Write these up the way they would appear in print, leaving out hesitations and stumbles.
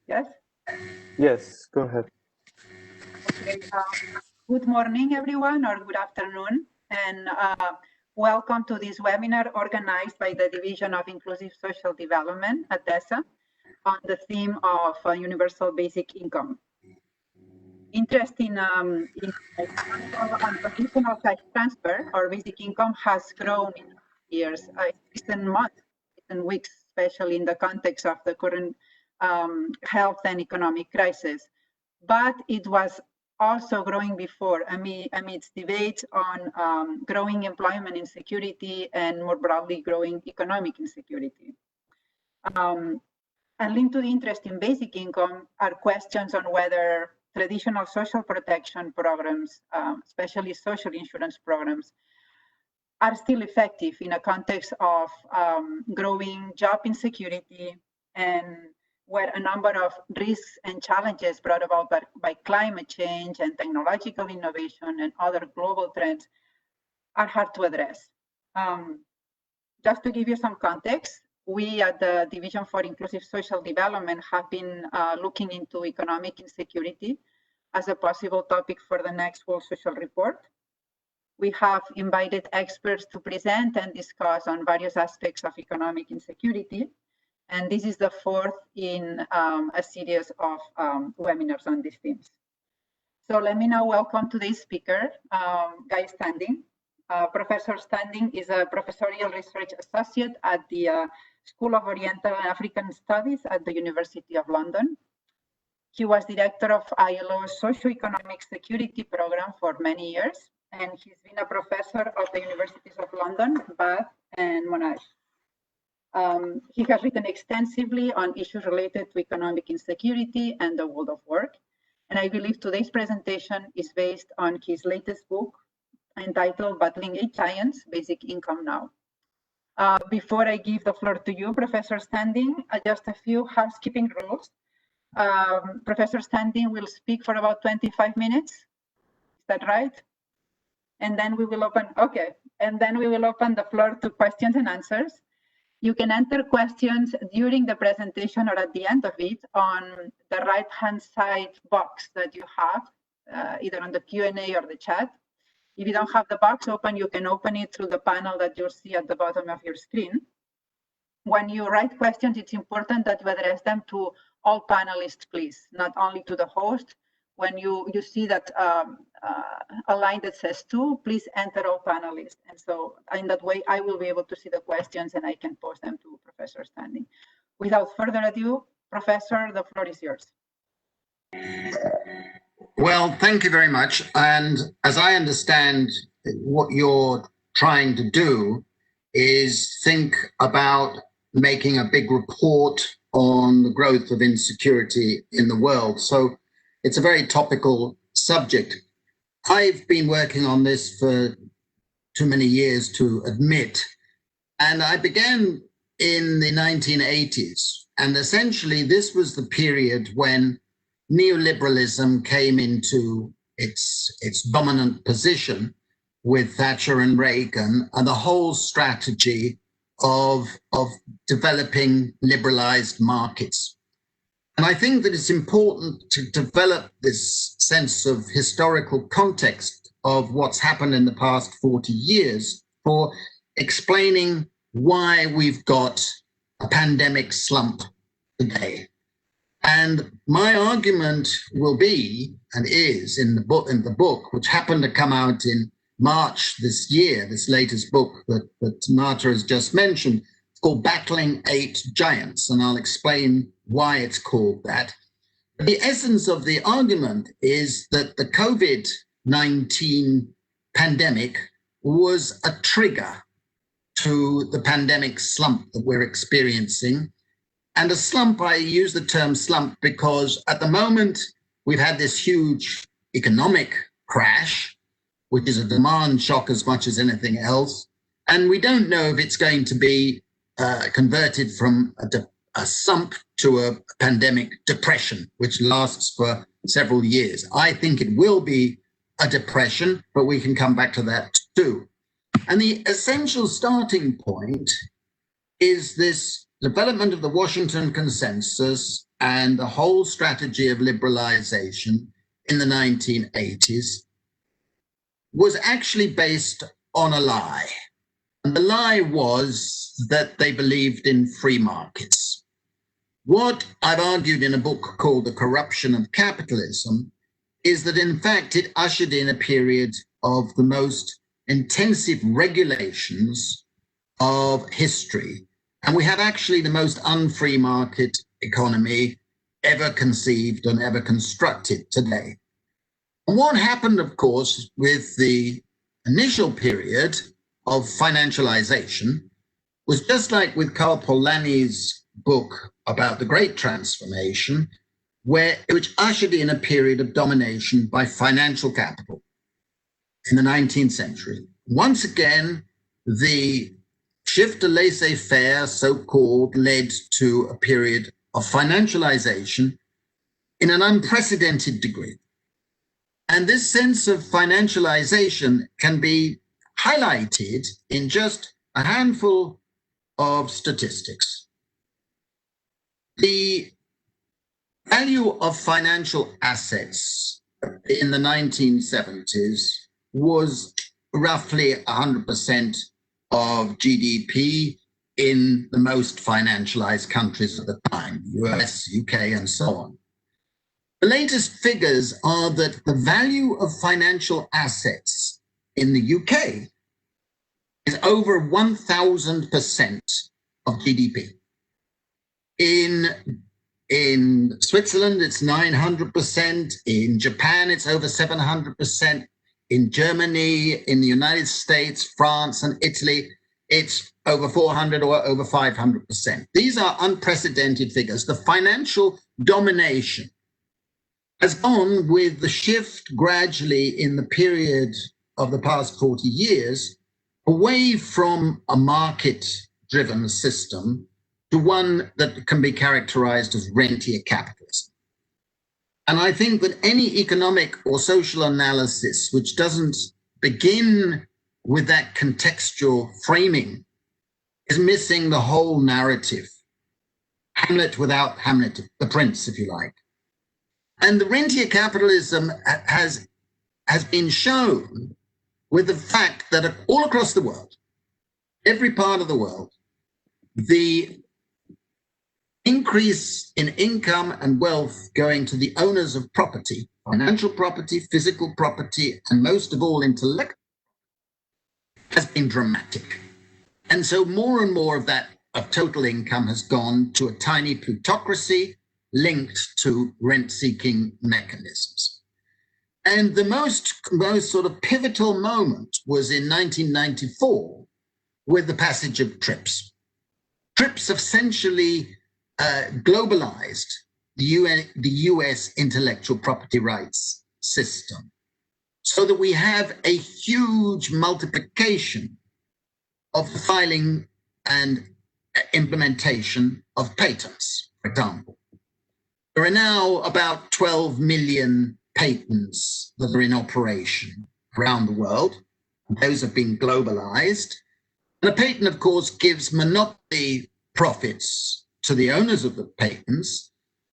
Yes? Yes, go ahead. Okay. Good morning, everyone, or good afternoon, and welcome to this webinar organized by the Division of Inclusive Social Development at DESA on the theme of universal basic income. Interest in unconditional cash transfer or basic income has grown in years, recent months, recent weeks, especially in the context of the current health and economic crisis. But it was also growing before amidst debates on growing employment insecurity and more broadly growing economic insecurity. And linked to the interest in basic income are questions on whether traditional social protection programs, especially social insurance programs, are still effective in a context of growing job insecurity and where a number of risks and challenges brought about by climate change and technological innovation and other global trends are hard to address. Just to give you some context, we at the Division for Inclusive Social Development have been looking into economic insecurity as a possible topic for the next World Social Report. We have invited experts to present and discuss on various aspects of economic insecurity. And this is the fourth in a series of webinars on these themes. So let me now welcome today's speaker, Guy Standing. Professor Standing is a Professorial Research Associate at the School of Oriental and African Studies at the University of London. He was director of ILO's Socio-Economic Security Program for many years, and he's been a professor of the Universities of London, Bath, and Monash. He has written extensively on issues related to economic insecurity and the world of work. And I believe today's presentation is based on his latest book entitled Battling Eight Giants, Basic Income Now. Before I give the floor to you, Professor Standing, just a few housekeeping rules. Professor Standing will speak for about 25 minutes. Is that right? And then we will open, okay. And then we will open the floor to questions and answers. You can enter questions during the presentation or at the end of it on the right-hand side box that you have, either on the Q&A or the chat. If you don't have the box open, you can open it through the panel that you'll see at the bottom of your screen. When you write questions, it's important that you address them to all panelists, please, not only to the host. When you see that a line that says to, please enter all panelists. And so in that way, I will be able to see the questions and I can post them to Professor Standing. Without further ado, Professor, the floor is yours. Well, thank you very much. And as I understand, what you're trying to do is think about making a big report on the growth of insecurity in the world. So it's a very topical subject. I've been working on this for too many years to admit, and I began in the 1980s. And essentially, this was the period when neoliberalism came into its dominant position with Thatcher and Reagan, and the whole strategy of developing liberalized markets. And I think that it's important to develop this sense of historical context of what's happened in the past 40 years for explaining why we've got a pandemic slump today. And my argument will be, and is in the book, which happened to come out in March this year, this latest book that Marta has just mentioned. It's called Battling Eight Giants, and I'll explain why it's called that. The essence of the argument is that the COVID-19 pandemic was a trigger to the pandemic slump that we're experiencing. And a slump, I use the term slump because at the moment we've had this huge economic crash, which is a demand shock as much as anything else. And we don't know if it's going to be converted from a slump to a pandemic depression, which lasts for several years. I think it will be a depression, but we can come back to that too. And the essential starting point is this development of the Washington Consensus and the whole strategy of liberalization in the 1980s was actually based on a lie. And the lie was that they believed in free markets. What I've argued in a book called The Corruption of Capitalism is that, in fact, it ushered in a period of the most intensive regulations of history. And we have actually the most unfree market economy ever conceived and ever constructed today. And what happened, of course, with the initial period of financialization was just like with Karl Polanyi's book about the Great Transformation, which ushered in a period of domination by financial capital in the 19th century. Once again, the shift to laissez-faire, so-called, led to a period of financialization in an unprecedented degree. And this sense of financialization can be highlighted in just a handful of statistics. The value of financial assets in the 1970s was roughly 100% of GDP in the most financialized countries at the time, US, UK, and so on. The latest figures are that the value of financial assets in the UK is over 1,000% of GDP. In Switzerland, it's 900%. In Japan, it's over 700%. In Germany, in the United States, France, and Italy, it's over 400 or over 500%. These are unprecedented figures. The financial domination has gone with the shift gradually in the period of the past 40 years away from a market-driven system to one that can be characterized as rentier capitalism. And I think that any economic or social analysis which doesn't begin with that contextual framing is missing the whole narrative. Hamlet without Hamlet, the prince, if you like. And the rentier capitalism has been shown with the fact that all across the world, every part of the world, the increase in income and wealth going to the owners of property, financial property, physical property, and most of all intellectual, has been dramatic. And so more and more of that of total income has gone to a tiny plutocracy linked to rent-seeking mechanisms. And the most sort of pivotal moment was in 1994 with the passage of TRIPS. TRIPS essentially globalized the US intellectual property rights system so that we have a huge multiplication of the filing and implementation of patents, for example. There are now about 12 million patents that are in operation around the world. Those have been globalized. And a patent, of course, gives monopoly profits to the owners of the patents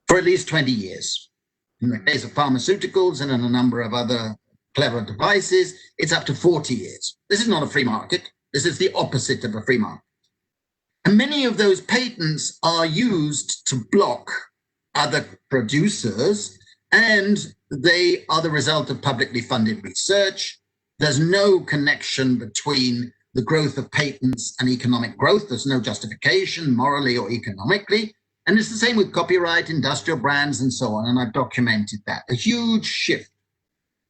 for at least 20 years. In the case of pharmaceuticals and in a number of other clever devices, it's up to 40 years. This is not a free market. This is the opposite of a free market. And many of those patents are used to block other producers, and they are the result of publicly funded research. There's no connection between the growth of patents and economic growth. There's no justification morally or economically. And it's the same with copyright, industrial brands, and so on. And I've documented that, a huge shift.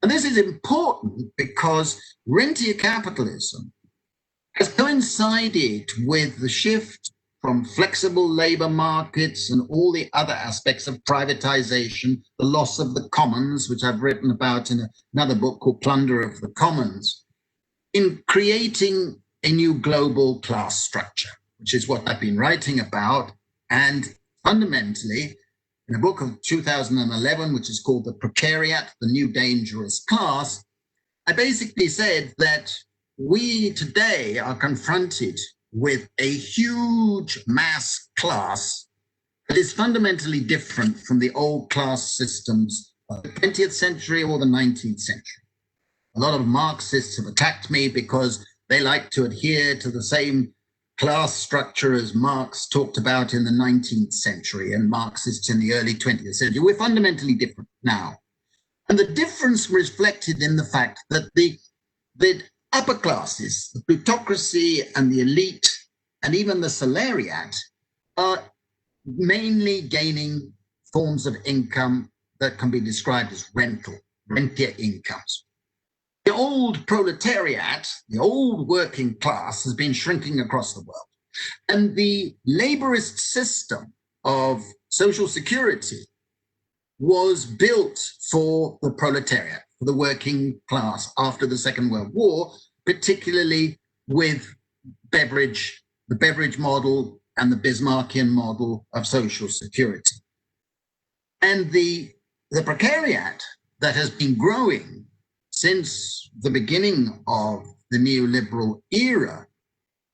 And this is important because rentier capitalism has coincided with the shift from flexible labor markets and all the other aspects of privatization, the loss of the commons, which I've written about in another book called Plunder of the Commons, in creating a new global class structure, which is what I've been writing about. And fundamentally, in a book of 2011, which is called The Precariat, the New Dangerous Class, I basically said that we today are confronted with a huge mass class that is fundamentally different from the old class systems of the 20th century or the 19th century. A lot of Marxists have attacked me because they like to adhere to the same class structure as Marx talked about in the 19th century and Marxists in the early 20th century. We're fundamentally different now. And the difference reflected in the fact that the upper classes, the plutocracy and the elite, and even the salariat, are mainly gaining forms of income that can be described as rentier incomes. The old proletariat, the old working class, has been shrinking across the world. And the laborist system of social security was built for the proletariat, for the working class after the Second World War, particularly with the Beveridge model and the Bismarckian model of social security. And the precariat that has been growing since the beginning of the neoliberal era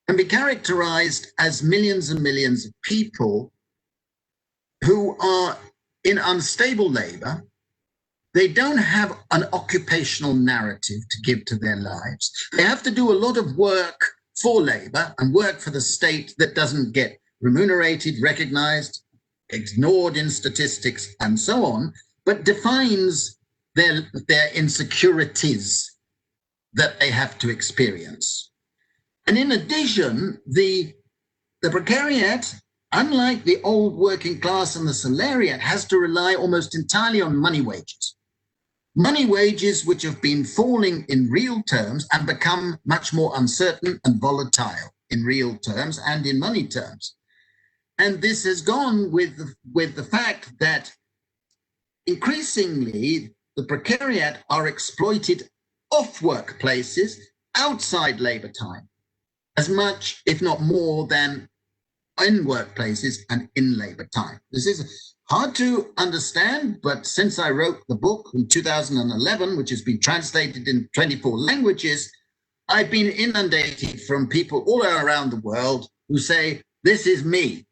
can be characterized as millions and millions of people who are in unstable labor. They don't have an occupational narrative to give to their lives. They have to do a lot of work for labor and work for the state that doesn't get remunerated, recognized, ignored in statistics, and so on, but defines their insecurities that they have to experience. And in addition, the precariat, unlike the old working class and the salariat, has to rely almost entirely on money wages. Money wages which have been falling in real terms and become much more uncertain and volatile in real terms and in money terms. And this has gone with the fact that increasingly the precariat are exploited off workplaces outside labor time, as much, if not more, than in workplaces and in labor time. This is hard to understand, but since I wrote the book in 2011, which has been translated in 24 languages, I've been inundated from people all around the world who say, this is me.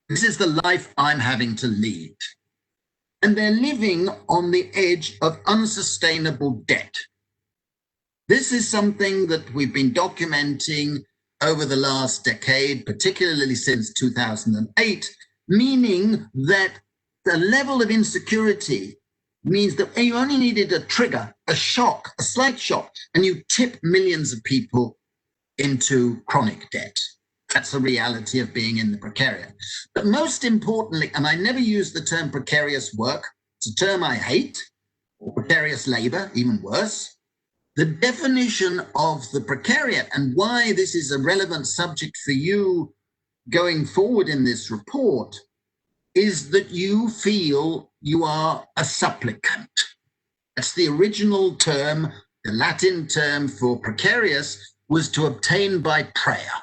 This is the life I'm having to lead. And they're living on the edge of unsustainable debt. This is something that we've been documenting over the last decade, particularly since 2008, meaning that the level of insecurity means that you only needed a trigger, a shock, a slight shock, and you tip millions of people into chronic debt. That's the reality of being in the precariat. But most importantly, and I never use the term precarious work, it's a term I hate, or precarious labor, even worse. The definition of the precariat and why this is a relevant subject for you going forward in this report is that you feel you are a supplicant. That's the original term. The Latin term for precarious was to obtain by prayer.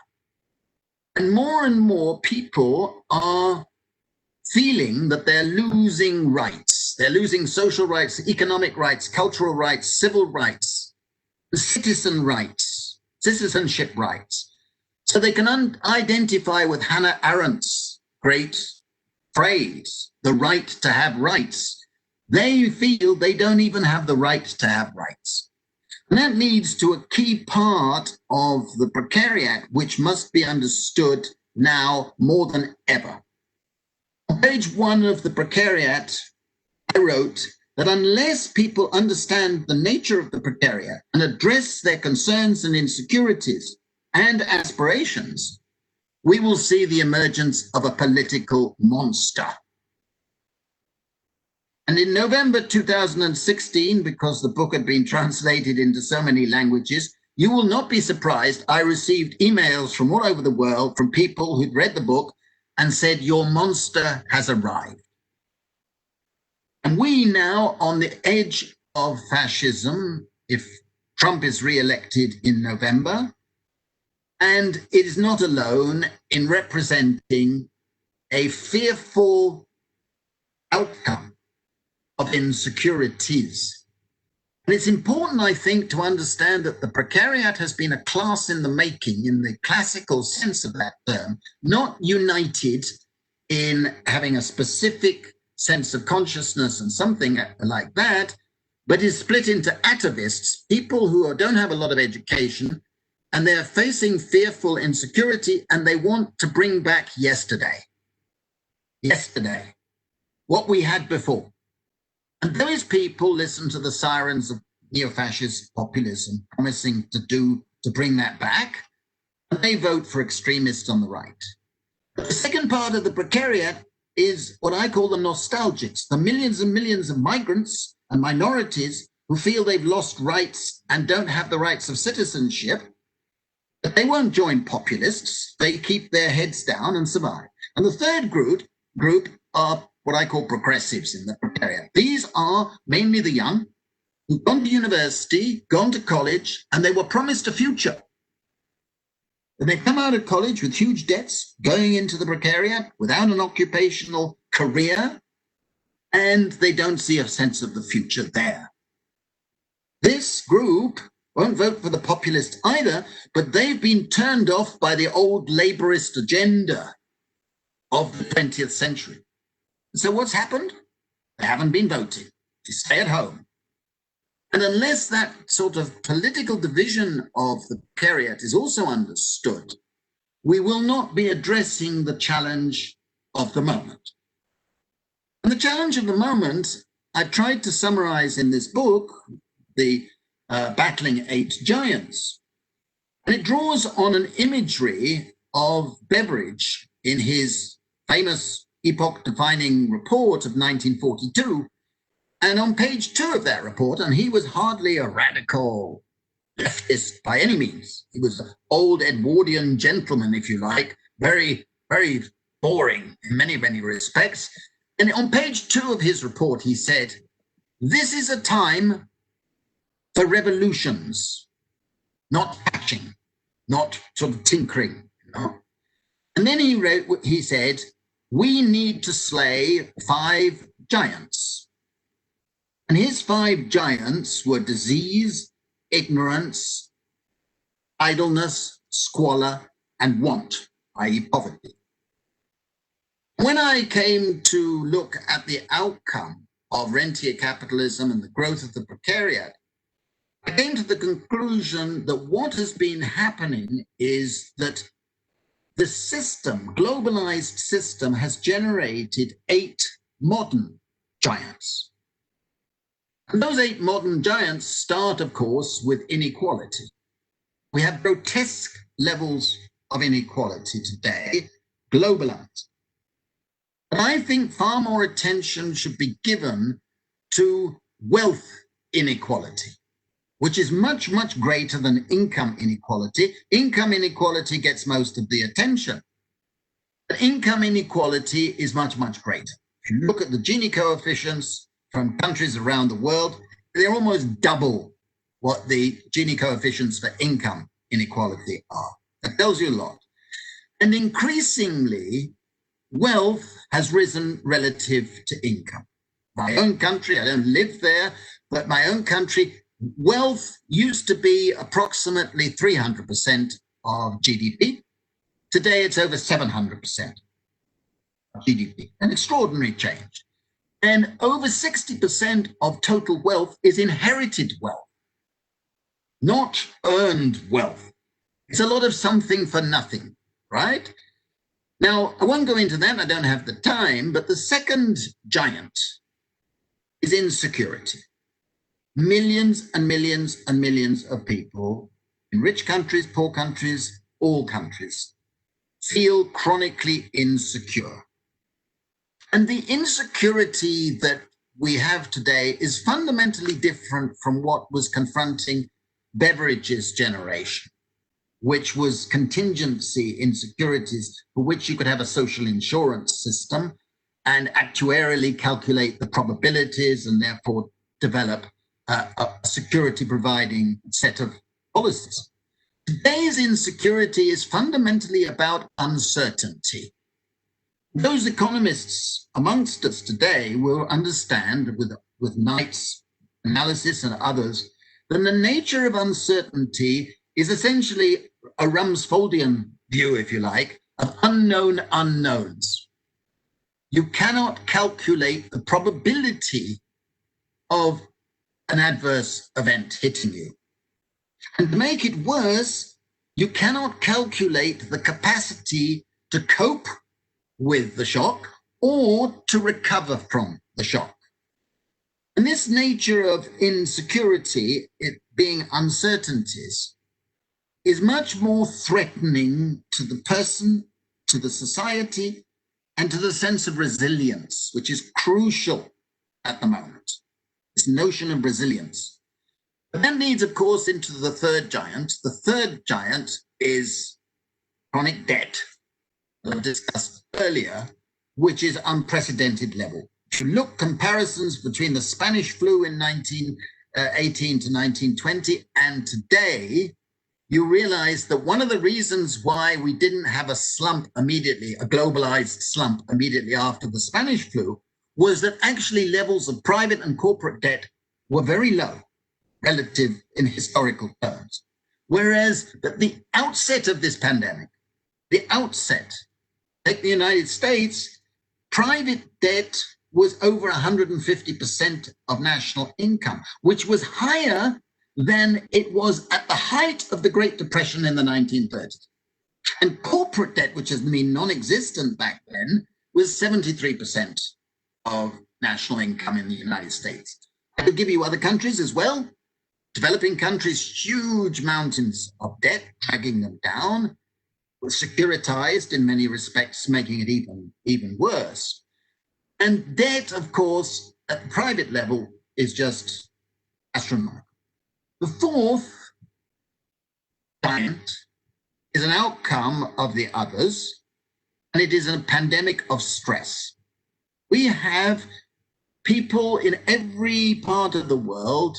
And more people are feeling that they're losing rights. They're losing social rights, economic rights, cultural rights, civil rights, citizen rights, citizenship rights. So they can identify with Hannah Arendt's great phrase, the right to have rights. They feel they don't even have the right to have rights. And that leads to a key part of the precariat, which must be understood now more than ever. On page 1 of the precariat, I wrote that unless people understand the nature of the precariat and address their concerns and insecurities and aspirations, we will see the emergence of a political monster. And in November 2016, because the book had been translated into so many languages, you will not be surprised, I received emails from all over the world from people who'd read the book and said, your monster has arrived. And we now, on the edge of fascism, if Trump is re-elected in November, and it is not alone in representing a fearful outcome of insecurities. And it's important, I think, to understand that the precariat has been a class in the making in the classical sense of that term, not united in having a specific sense of consciousness and something like that, but is split into atavists, people who don't have a lot of education, and they're facing fearful insecurity, and they want to bring back yesterday, what we had before. And those people listen to the sirens of neo-fascist populism promising to bring that back, and they vote for extremists on the right. But the second part of the Precariat is what I call the nostalgics, the millions and millions of migrants and minorities who feel they've lost rights and don't have the rights of citizenship. But they won't join populists. They keep their heads down and survive. And the third group are what I call progressives in the Precariat. These are mainly the young who've gone to university, gone to college, and they were promised a future. And they come out of college with huge debts, going into the Precariat without an occupational career, and they don't see a sense of the future there. This group won't vote for the populist either, but they've been turned off by the old laborist agenda of the 20th century. So what's happened? They haven't been voting. They stay at home. And unless that sort of political division of the Precariat is also understood, we will not be addressing the challenge of the moment. And the challenge of the moment, I've tried to summarize in this book, the Battling Eight Giants. And it draws on an imagery of Beveridge in his famous epoch-defining report of 1942. And on page 2 of that report, and he was hardly a radical leftist by any means. He was an old Edwardian gentleman, if you like, very, very boring in many, many respects. And on page 2 of his report, he said, "This is a time for revolutions, not patching, not sort of tinkering." You know? And then he said, "We need to slay 5 giants." And his 5 giants were disease, ignorance, idleness, squalor, and want, i.e. poverty. When I came to look at the outcome of rentier capitalism and the growth of the Precariat, I came to the conclusion that what has been happening is that the system, globalized system, has generated 8 modern giants. And those 8 modern giants start, of course, with inequality. We have grotesque levels of inequality today, globalized. But I think far more attention should be given to wealth inequality, which is much, much greater than income inequality. Income inequality gets most of the attention. But income inequality is much, much greater. If you look at the Gini coefficients from countries around the world, they're almost double what the Gini coefficients for income inequality are. That tells you a lot. And increasingly, wealth has risen relative to income. My own country, I don't live there, but my own country, wealth used to be approximately 300% of GDP. Today, it's over 700% of GDP, an extraordinary change. And over 60% of total wealth is inherited wealth, not earned wealth. It's a lot of something for nothing, right? Now, I won't go into that, I don't have the time, but the second giant is insecurity. Millions and millions and millions of people in rich countries, poor countries, all countries feel chronically insecure. And the insecurity that we have today is fundamentally different from what was confronting Beveridge's generation, which was contingency insecurities for which you could have a social insurance system and actuarially calculate the probabilities and therefore develop a security providing set of policies. Today's insecurity is fundamentally about uncertainty. Those economists amongst us today will understand with Knight's analysis and others that the nature of uncertainty is essentially a Rumsfeldian view, if you like, of unknown unknowns. you cannot calculate the probability of an adverse event hitting you. And to make it worse, you cannot calculate the capacity to cope with the shock or to recover from the shock. And this nature of insecurity, it being uncertainties, is much more threatening to the person, to the society, and to the sense of resilience, which is crucial at the moment, this notion of resilience. But that leads, of course, into the third giant. The third giant is chronic debt, that I discussed earlier, which is unprecedented level. If you look comparisons between the Spanish flu in 1918 to 1920 and today, you realize that one of the reasons why we didn't have a slump immediately, a globalized slump immediately after the Spanish flu, was that actually levels of private and corporate debt were very low relative in historical terms. Whereas at the outset of this pandemic, the outset, take the United States, private debt was over 150% of national income, which was higher than it was at the height of the Great Depression in the 1930s. And corporate debt, which has been non-existent back then, was 73% of national income in the United States. I could give you other countries as well. Developing countries, huge mountains of debt, dragging them down, were securitized in many respects, making it even worse. And debt, of course, at the private level is just astronomical. The fourth giant is an outcome of the others, and it is a pandemic of stress. We have people in every part of the world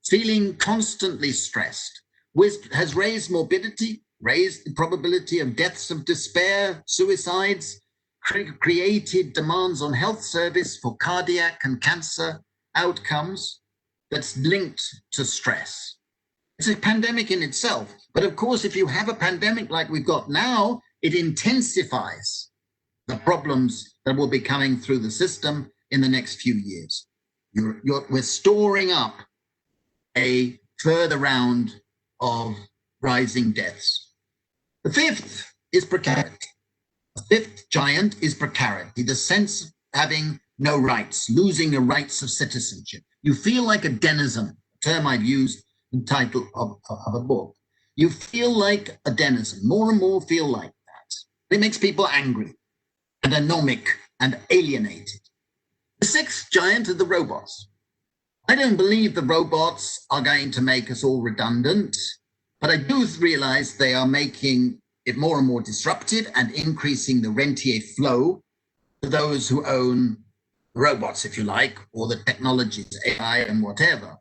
feeling constantly stressed, which has raised morbidity, raised the probability of deaths of despair, suicides, created demands on health service for cardiac and cancer outcomes that's linked to stress. It's a pandemic in itself. But of course, if you have a pandemic like we've got now, it intensifies the problems that will be coming through the system in the next few years. We're storing up a further round of rising deaths. The fifth is precariat. The fifth giant is precariat, the sense of having no rights, losing the rights of citizenship. You feel like a denizen, a term I've used in the title of a book. You feel like a denizen, more and more feel like that. It makes people angry and anomic and alienated. The sixth giant are the robots. I don't believe the robots are going to make us all redundant, but I do realize they are making it more and more disruptive and increasing the rentier flow to those who own robots, if you like, or the technologies, AI and whatever.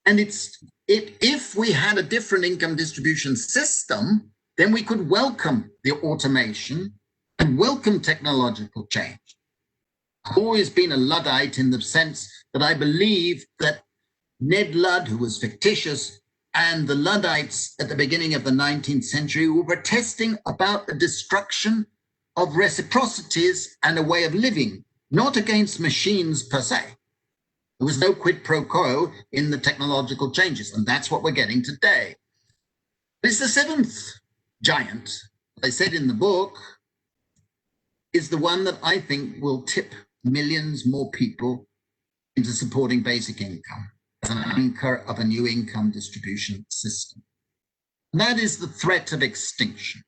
And if we had a different income distribution system, then we could welcome the automation and welcome technological change. I've always been a Luddite in the sense that I believe that Ned Ludd, who was fictitious, and the Luddites at the beginning of the 19th century were protesting about the destruction of reciprocities and a way of living, not against machines per se. There was no quid pro quo in the technological changes, and that's what we're getting today. It's the seventh giant, I said in the book, is the one that I think will tip millions more people into supporting basic income as an anchor of a new income distribution system. And that is the threat of extinction.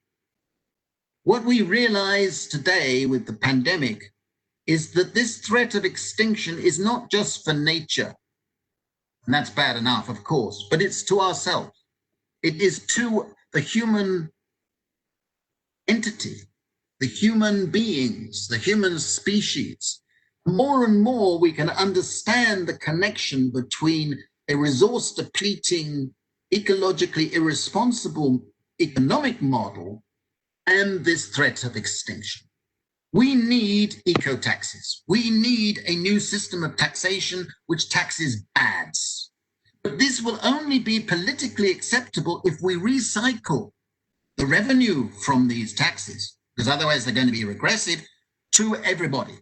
What we realize today with the pandemic is that this threat of extinction is not just for nature, and that's bad enough, of course, but it's to ourselves. It is to the human entity, the human beings, the human species. More and more we can understand the connection between a resource-depleting, ecologically irresponsible economic model and this threat of extinction. We need eco-taxes. We need a new system of taxation which taxes bads. But this will only be politically acceptable if we recycle the revenue from these taxes, because otherwise they're going to be regressive. to everybody.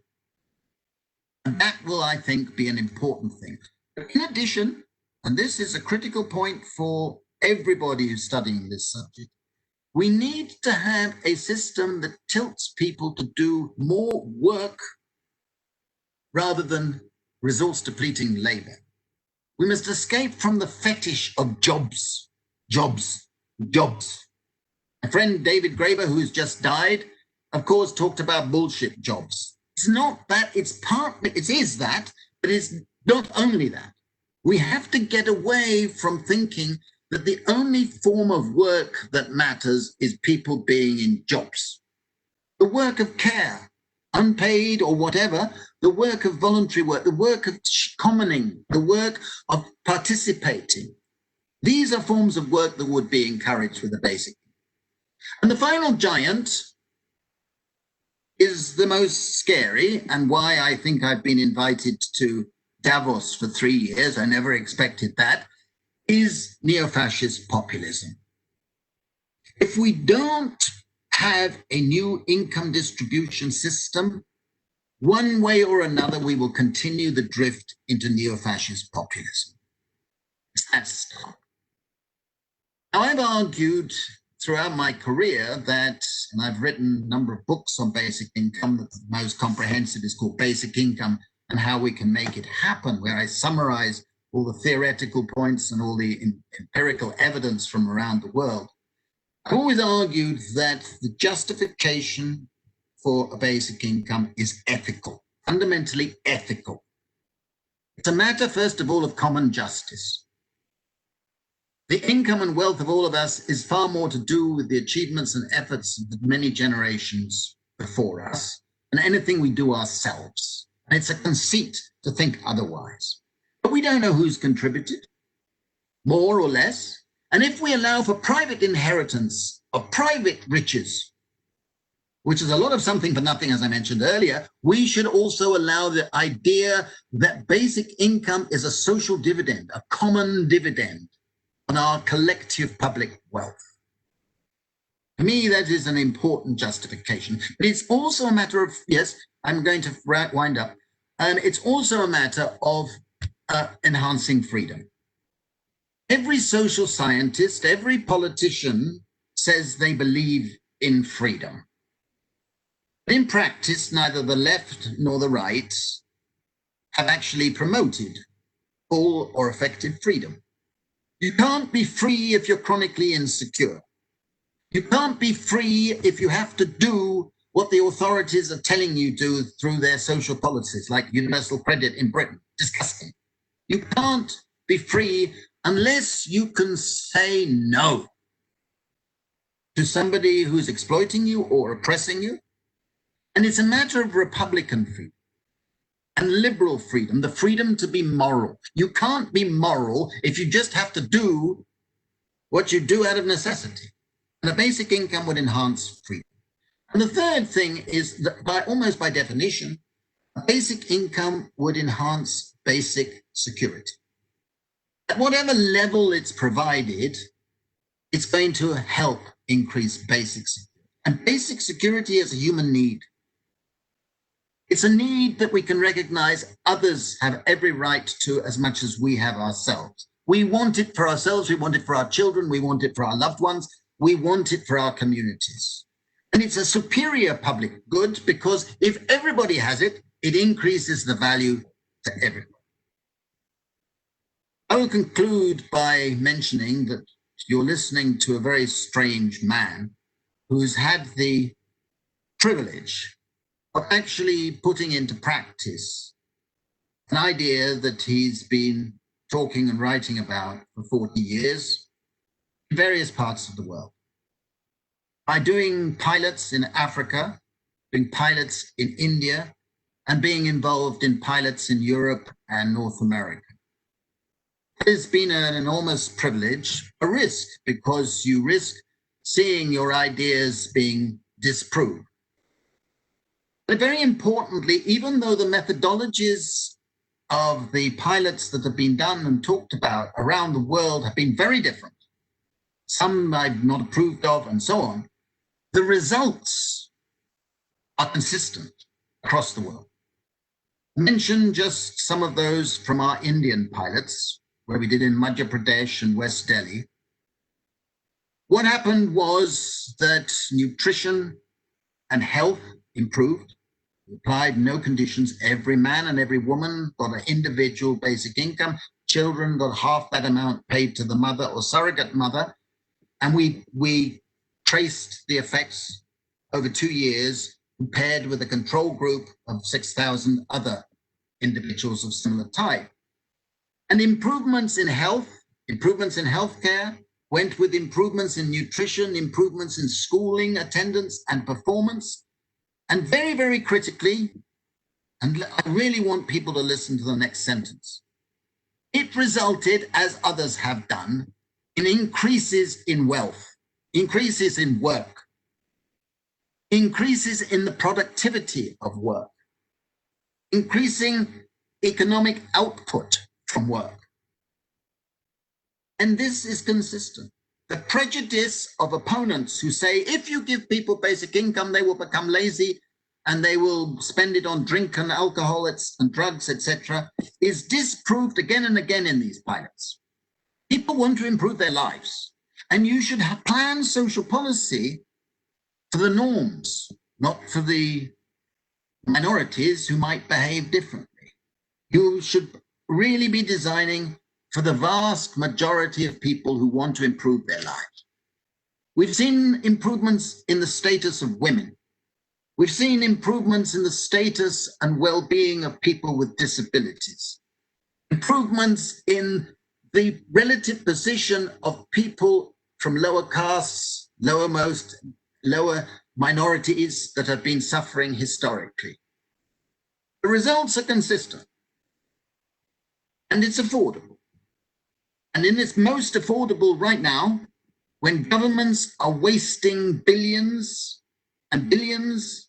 And that will, I think, be an important thing. But in addition, and this is a critical point for everybody who's studying this subject, we need to have a system that tilts people to do more work rather than resource-depleting labor. We must escape from the fetish of jobs, jobs, jobs. My friend David Graeber, who's just died, of course, talked about bullshit jobs. It's not that, it's partly, it is that, but it's not only that. We have to get away from thinking that the only form of work that matters is people being in jobs. The work of care, unpaid or whatever, the work of voluntary work, the work of commoning, the work of participating. These are forms of work that would be encouraged with the basic. And the final giant is the most scary, and why I think I've been invited to Davos for 3 years, I never expected that, is neo-fascist populism. If we don't have a new income distribution system, one way or another, we will continue the drift into neo-fascist populism. That's now, I've argued throughout my career that, and I've written a number of books on basic income, the most comprehensive is called Basic Income and How We Can Make It Happen, where I summarize all the theoretical points and all the empirical evidence from around the world. I've always argued that the justification for a basic income is ethical, fundamentally ethical. It's a matter, first of all, of common justice. The income and wealth of all of us is far more to do with the achievements and efforts of the many generations before us than anything we do ourselves. And it's a conceit to think otherwise. But we don't know who's contributed, more or less. And if we allow for private inheritance of private riches, which is a lot of something for nothing, as I mentioned earlier, we should also allow the idea that basic income is a social dividend, a common dividend on our collective public wealth. To me, that is an important justification. But it's also a matter of, yes, I'm going to wind up, and it's also a matter of enhancing freedom. Every social scientist, every politician says they believe in freedom. But in practice, neither the left nor the right have actually promoted full or effective freedom. You can't be free if you're chronically insecure. You can't be free if you have to do what the authorities are telling you to through their social policies, like universal credit in Britain. Disgusting. You can't be free unless you can say no to somebody who's exploiting you or oppressing you. And it's a matter of Republican freedom and liberal freedom, the freedom to be moral. You can't be moral if you just have to do what you do out of necessity. And a basic income would enhance freedom. And the third thing is that almost by definition, a basic income would enhance basic security. At whatever level it's provided, it's going to help increase basic security. And basic security is a human need. It's a need that we can recognize others have every right to as much as we have ourselves. We want it for ourselves, we want it for our children, we want it for our loved ones, we want it for our communities. And it's a superior public good because if everybody has it, it increases the value to everyone. I will conclude by mentioning that you're listening to a very strange man who's had the privilege of actually putting into practice an idea that he's been talking and writing about for 40 years in various parts of the world. By doing pilots in Africa, doing pilots in India, and being involved in pilots in Europe and North America. It has been an enormous privilege, a risk, because you risk seeing your ideas being disproved. But very importantly, even though the methodologies of the pilots that have been done and talked about around the world have been very different, some I've not approved of and so on, the results are consistent. across the world. Mention just some of those from our Indian pilots, where we did in Madhya Pradesh and West Delhi. What happened was that nutrition and health improved. We applied no conditions. Every man and every woman got an individual basic income. Children got half that amount paid to the mother or surrogate mother. And we traced the effects over 2 years, compared with a control group of 6,000 other individuals of similar type. And improvements in health, improvements in healthcare, went with improvements in nutrition, improvements in schooling, attendance, and performance. And very, very critically, and I really want people to listen to the next sentence, it resulted, as others have done, in increases in wealth, increases in work, increases in the productivity of work, increasing economic output from work. And this is consistent. The prejudice of opponents who say, if you give people basic income, they will become lazy and they will spend it on drink and alcohol and drugs, etc., is disproved again and again in these pilots. People want to improve their lives, and you should plan social policy for the norms, not for the minorities who might behave differently. You should really be designing for the vast majority of people who want to improve their lives. We've seen improvements in the status of women. We've seen improvements in the status and well-being of people with disabilities. Improvements in the relative position of people from lower castes, lower minorities that have been suffering historically. The results are consistent, and it's affordable. And in its most affordable right now, when governments are wasting billions and billions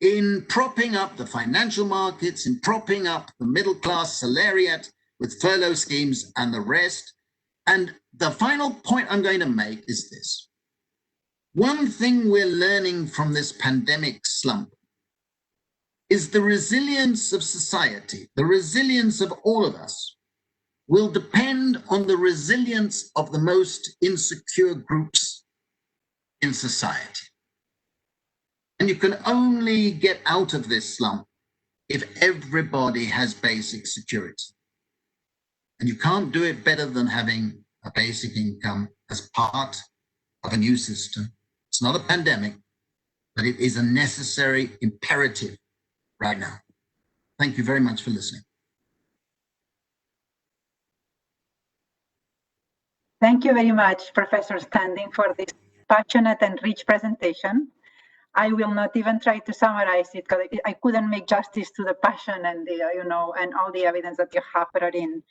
in propping up the financial markets, in propping up the middle-class salariat with furlough schemes and the rest. And the final point I'm going to make is this. One thing we're learning from this pandemic slump is the resilience of society, the resilience of all of us, will depend on the resilience of the most insecure groups in society. And you can only get out of this slump if everybody has basic security. And you can't do it better than having a basic income as part of a new system. It's not a pandemic, but it is a necessary imperative right now. Thank you very much for listening. Thank you very much, Professor Standing, for this passionate and rich presentation. I will not even try to summarize it because I couldn't make justice to the passion and the, and all the evidence that you have brought in.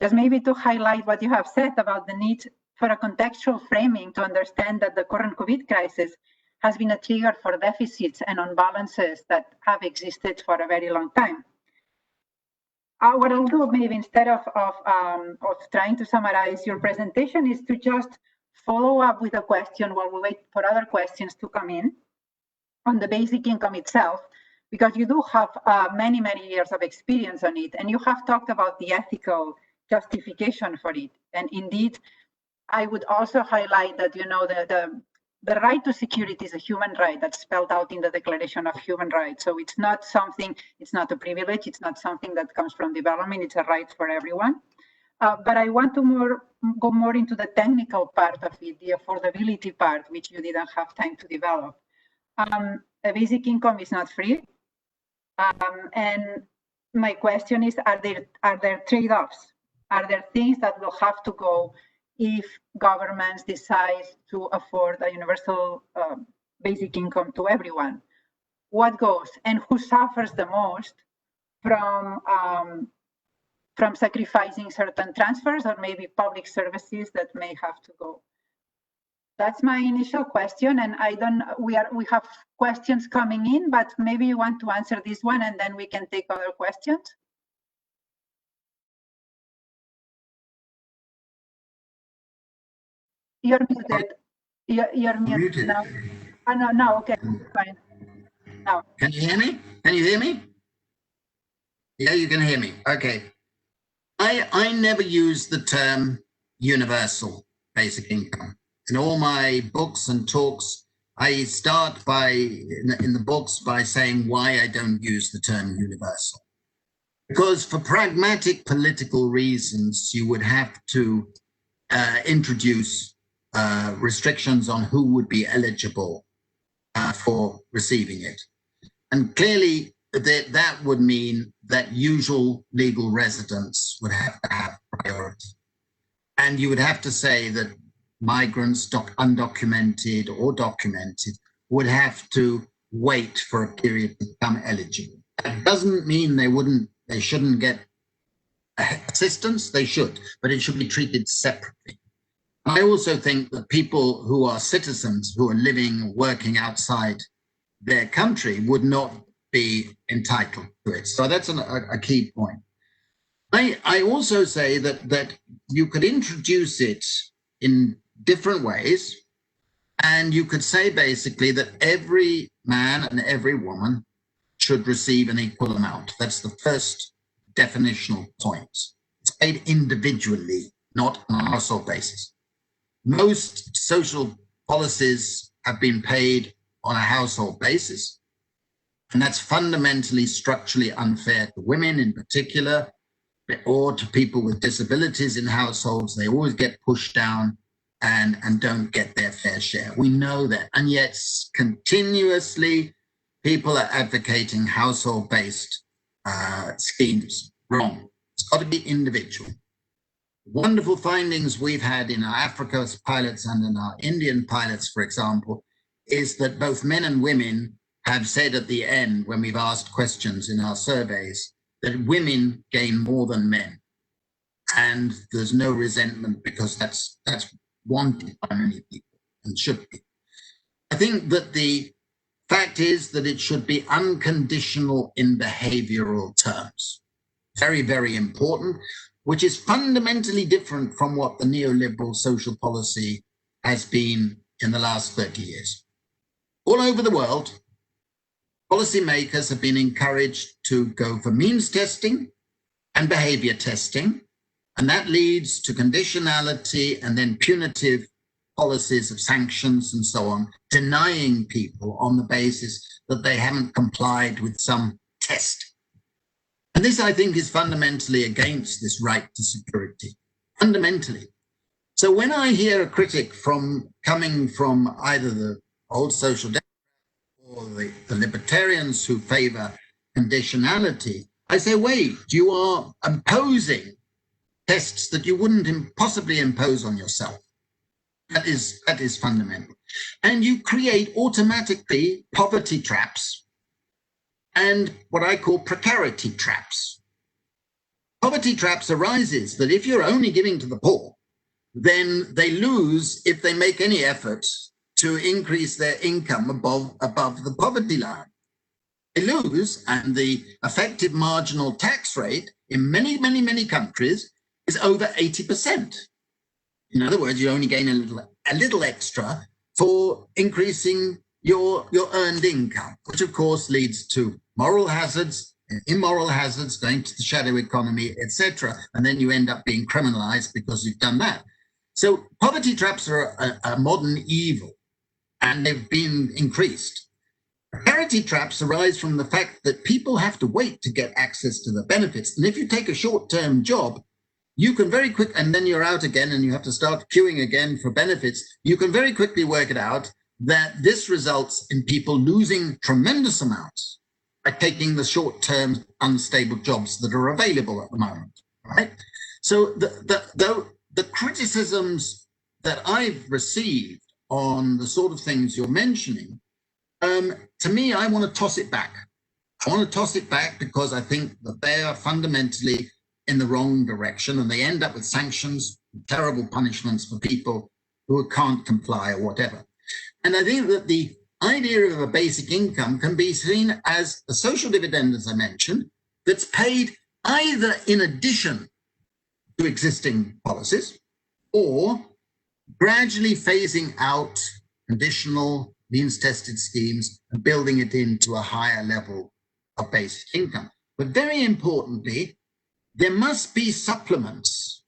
Just maybe to highlight what you have said about the need for a contextual framing to understand that the current COVID crisis has been a trigger for deficits and imbalances that have existed for a very long time. What I'll do maybe instead of trying to summarize your presentation is to just follow up with a question while we wait for other questions to come in on the basic income itself, because you do have many, many years of experience on it, and you have talked about the ethical justification for it. And indeed, I would also highlight that, the right to security is a human right that's spelled out in the Declaration of Human Rights. So it's not something, it's not a privilege, it's not something that comes from development, it's a right for everyone. But I want to go more into the technical part of it, the affordability part, which you didn't have time to develop. A basic income is not free. And my question is, are there trade-offs? Are there things that will have to go if governments decide to afford a universal basic income to everyone? What goes and who suffers the most from sacrificing certain transfers or maybe public services that may have to go? That's my initial question, and we have questions coming in, but maybe you want to answer this one and then we can take other questions. You're muted. You're muted now. Oh, no, okay, fine. Now, Can you hear me? Can you hear me? Yeah, you can hear me. Okay. I never use the term universal basic income. In all my books and talks, I start by, in the books, by saying why I don't use the term universal. Because for pragmatic political reasons, you would have to introduce restrictions on who would be eligible for receiving it. And clearly that would mean that usual legal residents would have to have priority. And you would have to say that migrants, undocumented or documented, would have to wait for a period to become eligible. That doesn't mean they shouldn't get assistance, they should, but it should be treated separately. I also think that people who are citizens who are living, working outside their country would not be entitled to it. So that's a key point. I also say that you could introduce it in different ways, and you could say basically that every man and every woman should receive an equal amount. That's the first definitional point. It's paid individually, not on a household basis. Most social policies have been paid on a household basis, and that's fundamentally structurally unfair to women in particular, or to people with disabilities in households. They always get pushed down and don't get their fair share. We know that, and yet continuously people are advocating household-based schemes. Wrong. It's got to be individual. Wonderful findings we've had in our Africa's pilots and in our Indian pilots, for example, is that both men and women have said at the end, when we've asked questions in our surveys, that women gain more than men. And there's no resentment because that's wanted by many people and should be. I think that the fact is that it should be unconditional in behavioral terms. Very, very important, which is fundamentally different from what the neoliberal social policy has been in the last 30 years. All over the world, policymakers have been encouraged to go for means testing and behavior testing, and that leads to conditionality and then punitive policies of sanctions and so on, denying people on the basis that they haven't complied with some test. And this, I think, is fundamentally against this right to security, fundamentally. So when I hear a critic coming from either the old social democrats or the libertarians who favor conditionality, I say, wait, you are imposing tests that you wouldn't possibly impose on yourself. That is fundamental. And you create automatically poverty traps and what I call precarity traps. Poverty traps arises that if you're only giving to the poor, then they lose if they make any effort to increase their income above the poverty line. They lose, and the effective marginal tax rate in many, many, many countries is over 80%. In other words, you only gain a little extra for increasing your earned income, which of course leads to moral hazards, immoral hazards, going to the shadow economy, etc. And then you end up being criminalized because you've done that. So poverty traps are a modern evil, and they've been increased. Precarity traps arise from the fact that people have to wait to get access to the benefits. And if you take a short-term job, you can very quick, and then you're out again and you have to start queuing again for benefits. You can very quickly work it out that this results in people losing tremendous amounts by taking the short-term unstable jobs that are available at the moment, right? So the criticisms that I've received on the sort of things you're mentioning, to me, I want to toss it back. I want to toss it back because I think that they are fundamentally in the wrong direction, and they end up with sanctions, terrible punishments for people who can't comply or whatever. And I think that the idea of a basic income can be seen as a social dividend, as I mentioned, that's paid either in addition to existing policies or gradually phasing out conditional means-tested schemes, and building it into a higher level of basic income. But very importantly, there must be supplements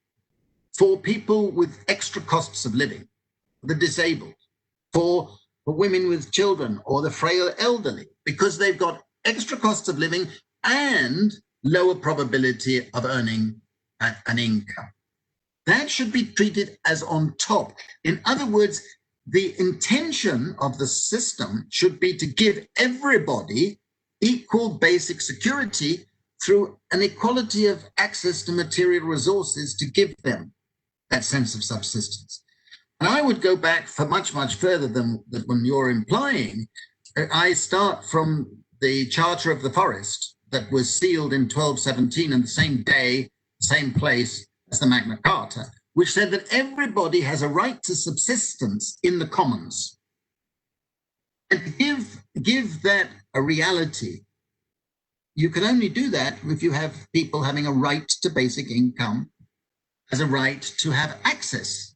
for people with extra costs of living, the disabled, for women with children or the frail elderly, because they've got extra costs of living and lower probability of earning an income. That should be treated as on top. In other words, the intention of the system should be to give everybody equal basic security through an equality of access to material resources to give them that sense of subsistence. And I would go back for much, much further than when you're implying. I start from the Charter of the Forest that was sealed in 1217 and the same day, same place as the Magna Carta, which said that everybody has a right to subsistence in the commons. And to give that a reality, you can only do that if you have people having a right to basic income, as a right to have access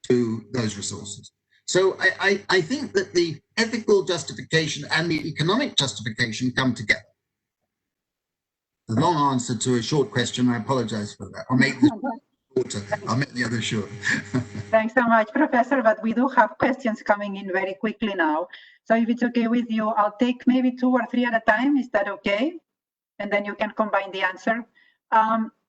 to those resources. So I think that the ethical justification and the economic justification come together. A long answer to a short question. I apologize for that. I'll make this shorter. I'll make the other short. Thanks so much, Professor. But we do have questions coming in very quickly now. So if it's okay with you, I'll take maybe 2 or 3 at a time. Is that okay? And then you can combine the answer.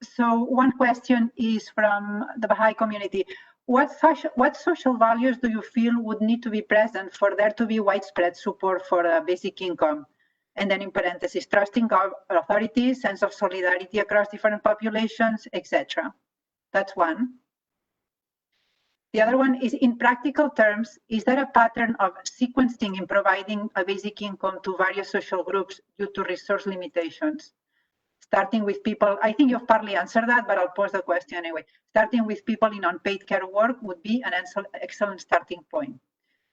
So one question is from the Baha'i community. What social values do you feel would need to be present for there to be widespread support for a basic income? And then in parentheses, trusting authorities, sense of solidarity across different populations, etc. That's one. The other one is, in practical terms, is there a pattern of sequencing in providing a basic income to various social groups due to resource limitations? Starting with people, I think you've partly answered that, but I'll pose the question anyway. Starting with people in unpaid care work would be an excellent starting point.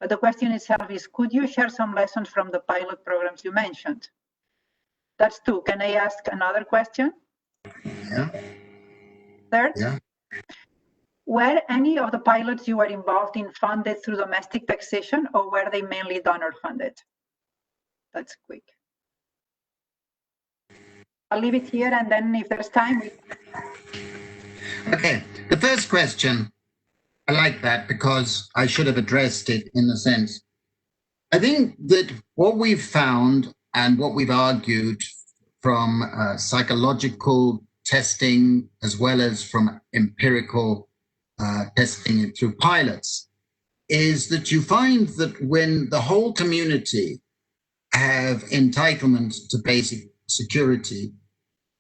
But the question itself is, could you share some lessons from the pilot programs you mentioned? That's 2. Can I ask another question? Yeah. Third? Yeah. Were any of the pilots you were involved in funded through domestic taxation, or were they mainly donor funded? That's quick. I'll leave it here, and then if there's time. Okay, the first question, I like that because I should have addressed it in a sense. I think that what we've found and what we've argued from psychological testing as well as from empirical testing through pilots is that you find that when the whole community have entitlement to basic security,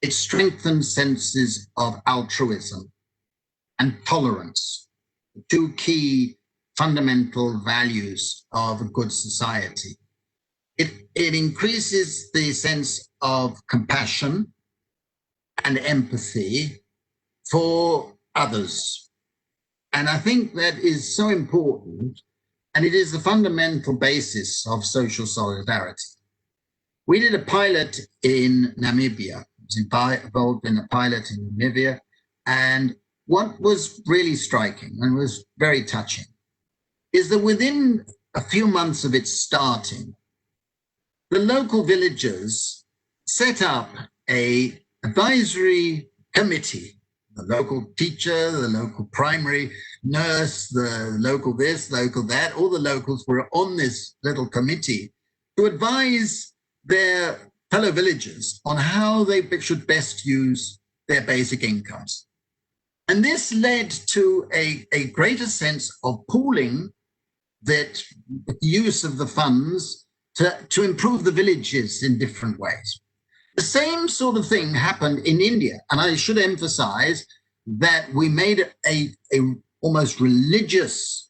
it strengthens senses of altruism and tolerance, the 2 key fundamental values of a good society. It increases the sense of compassion and empathy for others. And I think that is so important, and it is the fundamental basis of social solidarity. We did a pilot in Namibia. I was involved in a pilot in Namibia, and what was really striking and was very touching is that within a few months of its starting, the local villagers set up an advisory committee. The local teacher, the local primary nurse, the local this, local that, all the locals were on this little committee to advise their fellow villagers on how they should best use their basic incomes. And this led to a greater sense of pooling that use of the funds to improve the villages in different ways. The same sort of thing happened in India. And I should emphasize that we made a almost religious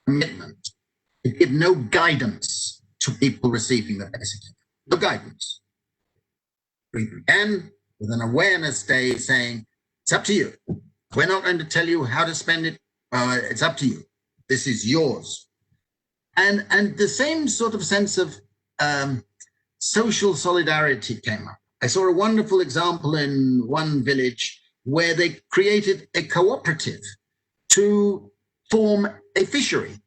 commitment to give no guidance to people receiving the basic income. No guidance. We began with an awareness day saying, it's up to you. We're not going to tell you how to spend it. It's up to you. This is yours. And the same sort of sense of social solidarity came up. I saw a wonderful example in one village where they created a cooperative to form a fishery.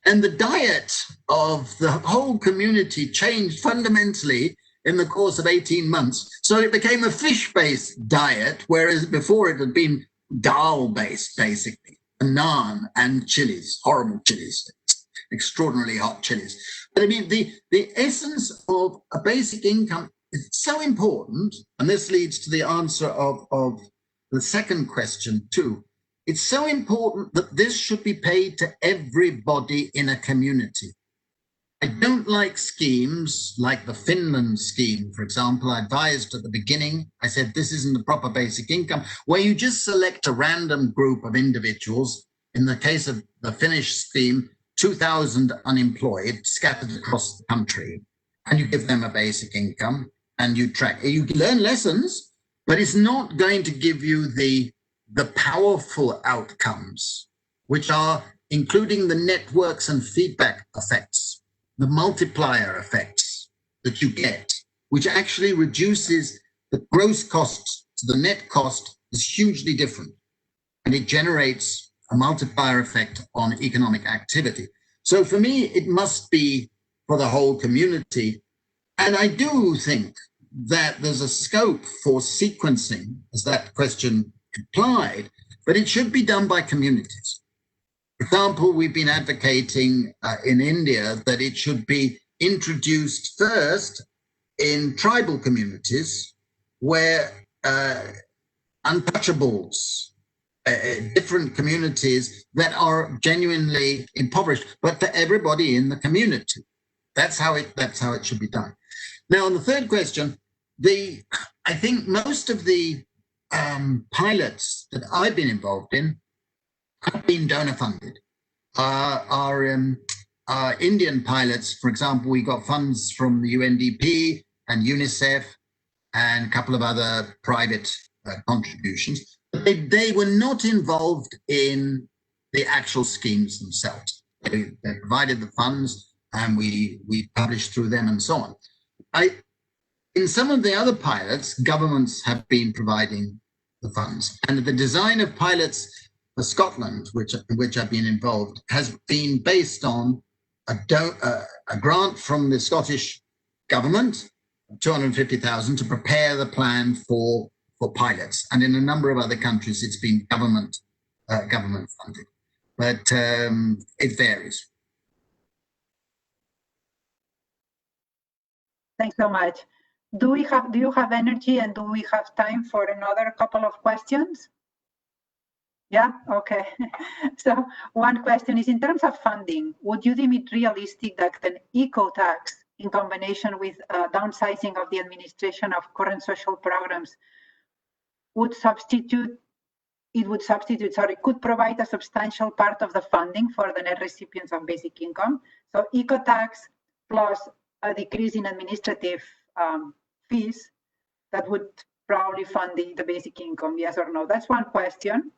And the diet of the whole community changed fundamentally in the course of 18 months. So it became a fish-based diet, whereas before it had been dal-based, basically, and naan and chilies, horrible chilies, extraordinarily hot chilies. But I mean, the essence of a basic income is so important, and this leads to the answer of the second question too. It's so important that this should be paid to everybody in a community. I don't like schemes like the Finland scheme, for example. I advised at the beginning, I said, this isn't the proper basic income, where you just select a random group of individuals. In the case of the Finnish scheme, 2,000 unemployed scattered across the country, and you give them a basic income and you track, you learn lessons, but it's not going to give you the powerful outcomes, which are including the networks and feedback effects, the multiplier effects that you get, which actually reduces the gross cost to the net cost is hugely different. And it generates a multiplier effect on economic activity. So for me, it must be for the whole community. And I do think that there's a scope for sequencing, as that question implied, but it should be done by communities. For example, we've been advocating in India that it should be introduced first in tribal communities where untouchables, different communities that are genuinely impoverished, but for everybody in the community. That's how it should be done. Now, on the third question, I think most of the pilots that I've been involved in have been donor funded. Our Indian pilots, for example, we got funds from the UNDP and UNICEF and a couple of other private contributions. But they were not involved in the actual schemes themselves. They provided the funds and we published through them and so on. In some of the other pilots, governments have been providing the funds. And the design of pilots for Scotland, which I've been involved, has been based on a grant from the Scottish government, 250,000, to prepare the plan for pilots. And in a number of other countries, it's been government funded. But it varies. Thanks so much. Do you have energy and do we have time for another couple of questions? Yeah, okay. So one question is, in terms of funding, would you deem it realistic that an eco-tax in combination with downsizing of the administration of current social programs could provide a substantial part of the funding for the net recipients of basic income? So eco-tax plus a decrease in administrative fees, that would probably fund the basic income, yes or no? That's one question.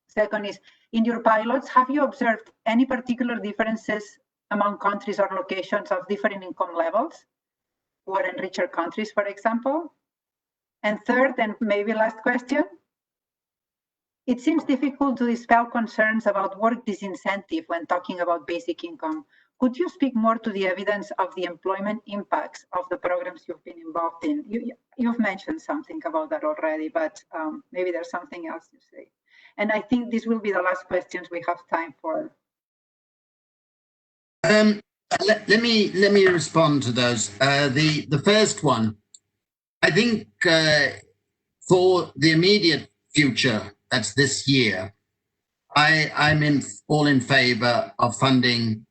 Second is, in your pilots, have you observed any particular differences among countries or locations of different income levels, or in richer countries, for example? And third, and maybe last question, it seems difficult to dispel concerns about work disincentive when talking about basic income. Could you speak more to the evidence of the employment impacts of the programs you've been involved in? You've mentioned something about that already, but maybe there's something else to say. And I think this will be the last questions we have time for. Let me respond to those. The first one, I think for the immediate future, that's this year, I'm all in favor of funding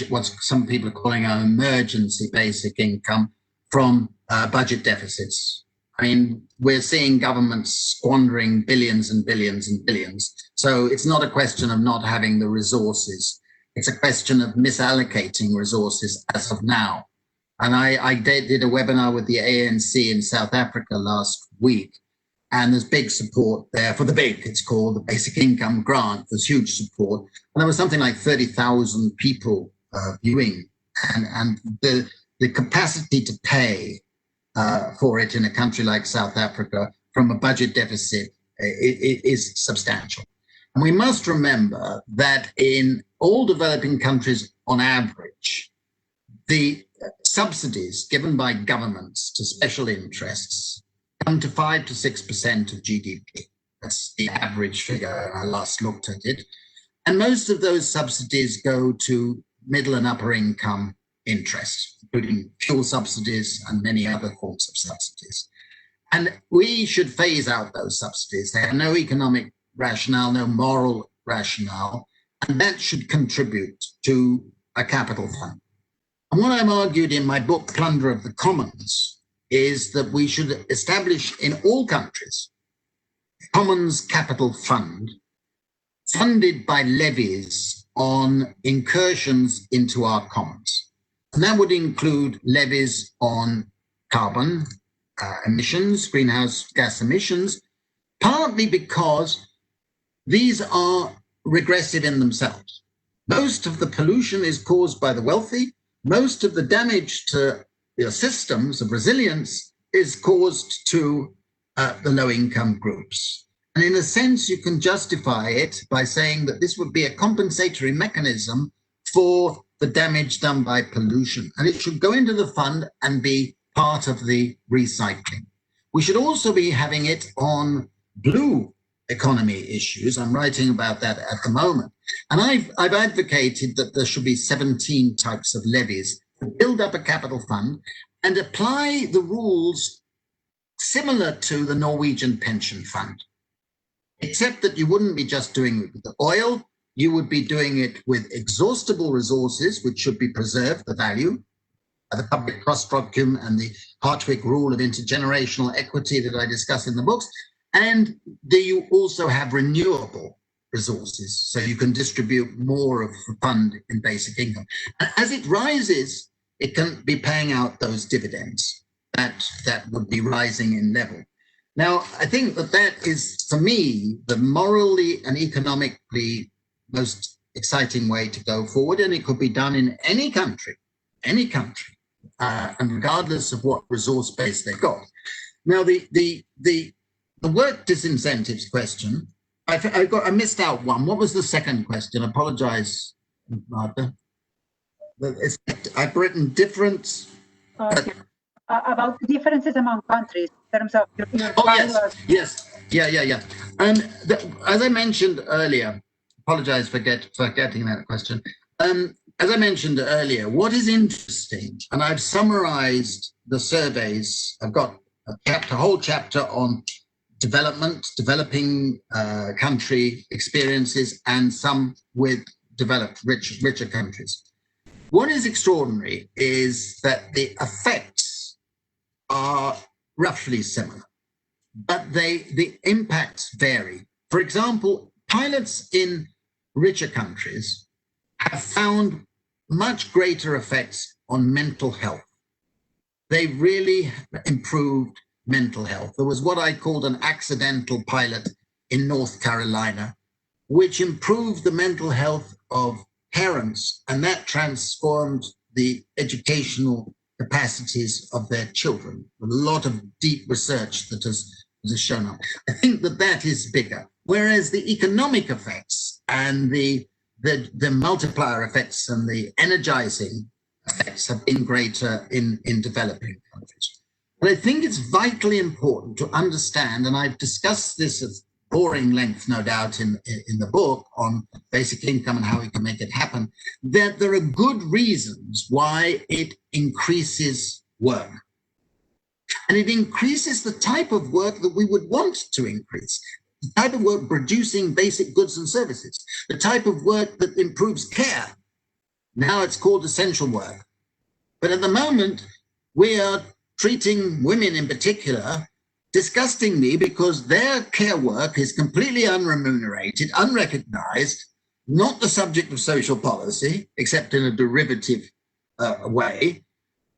what some people are calling an emergency basic income from budget deficits. I mean, we're seeing governments squandering billions and billions and billions. So it's not a question of not having the resources. It's a question of misallocating resources as of now. And I did a webinar with the ANC in South Africa last week, and there's big support there for it's called the Basic Income Grant. There's huge support. And there was something like 30,000 people viewing, and the capacity to pay for it in a country like South Africa from a budget deficit is substantial. We must remember that in all developing countries, on average, the subsidies given by governments to special interests come to 5 to 6% of GDP. That's the average figure. I last looked at it. And most of those subsidies go to middle and upper income interests, including fuel subsidies and many other forms of subsidies. And we should phase out those subsidies. They have no economic rationale, no moral rationale, and that should contribute to a capital fund. And what I've argued in my book, Plunder of the Commons, is that we should establish in all countries a commons capital fund funded by levies on incursions into our commons. And that would include levies on carbon emissions, greenhouse gas emissions, partly because these are regressive in themselves. Most of the pollution is caused by the wealthy. Most of the damage to the systems of resilience is caused to the low-income groups. And in a sense, you can justify it by saying that this would be a compensatory mechanism for the damage done by pollution. And it should go into the fund and be part of the recycling. We should also be having it on blue economy issues. I'm writing about that at the moment. And I've advocated that there should be 17 types of levies to build up a capital fund and apply the rules similar to the Norwegian pension fund, except that you wouldn't be just doing it with the oil, you would be doing it with exhaustible resources, which should be preserved, the value, the public trust doctrine and the Hartwig rule of intergenerational equity that I discuss in the books. And you also have renewable resources, so you can distribute more of the fund in basic income. And as it rises, it can be paying out those dividends that would be rising in level. Now, I think that is, for me, the morally and economically most exciting way to go forward, and it could be done in any country, and regardless of what resource base they've got. Now, the work disincentives question, I missed out one. What was the second question? I apologize, Martha. I've written difference. About the differences among countries in terms of your yes. Yeah. And as I mentioned earlier, apologize for getting that question. As I mentioned earlier, what is interesting, and I've summarized the surveys, I've got a whole chapter on developing country experiences and some with developed, richer countries. What is extraordinary is that the effects are roughly similar, but the impacts vary. For example, pilots in richer countries have found much greater effects on mental health. They really improved mental health. There was what I called an accidental pilot in North Carolina, which improved the mental health of parents, and that transformed the educational capacities of their children. A lot of deep research that has shown up. I think that is bigger, whereas the economic effects and the multiplier effects and the energizing effects have been greater in developing countries. But I think it's vitally important to understand, and I've discussed this at boring length, no doubt, in the book on basic income and how we can make it happen, that there are good reasons why it increases work. And it increases the type of work that we would want to increase, the type of work producing basic goods and services, the type of work that improves care. Now it's called essential work. But at the moment, we are treating women in particular disgustingly because their care work is completely unremunerated, unrecognized, not the subject of social policy, except in a derivative way,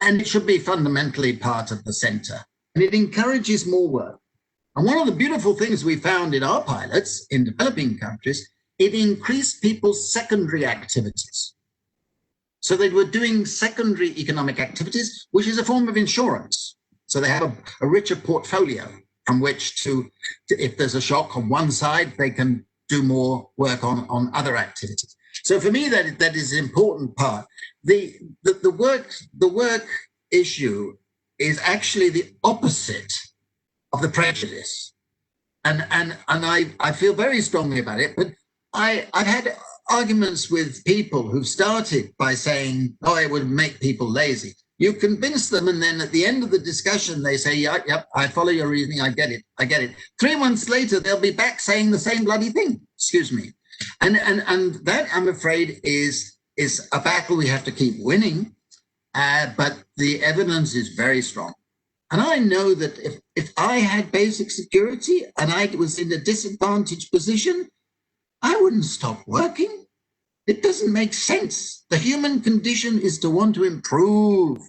and it should be fundamentally part of the center. And it encourages more work. And one of the beautiful things we found in our pilots in developing countries, it increased people's secondary activities. So they were doing secondary economic activities, which is a form of insurance. So they have a richer portfolio from which to, if there's a shock on one side, they can do more work on other activities. So for me, that is an important part. The work issue is actually the opposite of the prejudice. And I feel very strongly about it, but I've had arguments with people who've started by saying, oh, it would make people lazy. You convince them, and then at the end of the discussion, they say, yep, I follow your reasoning, I get it. 3 months later, they'll be back saying the same bloody thing, excuse me. And that, I'm afraid, is a battle we have to keep winning, but the evidence is very strong. And I know that if I had basic security and I was in a disadvantaged position, I wouldn't stop working. It doesn't make sense. The human condition is to want to improve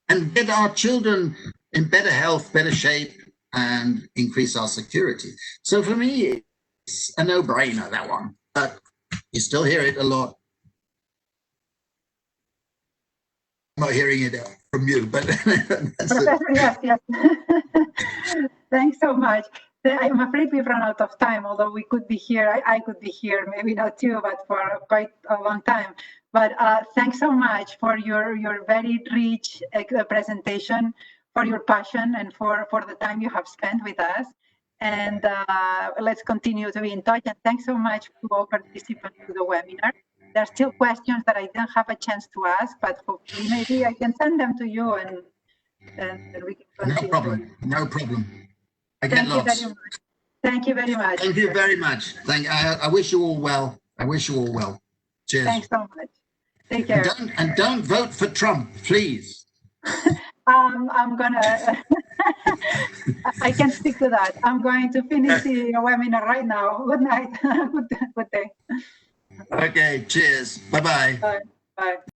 and get our children in better health, better shape, and increase our security. So for me, it's a no-brainer, that one. But you still hear it a lot. I'm not hearing it from you, but Professor, yes. Thanks so much. I'm afraid we've run out of time, although we could be here. I could be here, maybe not you, but for quite a long time. But thanks so much for your very rich presentation, for your passion, and for the time you have spent with us. And let's continue to be in touch. And thanks so much to all participants to the webinar. There are still questions that I didn't have a chance to ask, but hopefully maybe I can send them to you and we can continue. No problem. Thank you very much. Thank you very much. Thank you very much. I wish you all well. I wish you all well. Cheers. Thanks so much. Take care. And don't vote for Trump, please. I'm gonna. I can stick to that. I'm going to finish the webinar right now. Good night. Good day. Okay. Cheers. Bye-bye. Bye. Bye.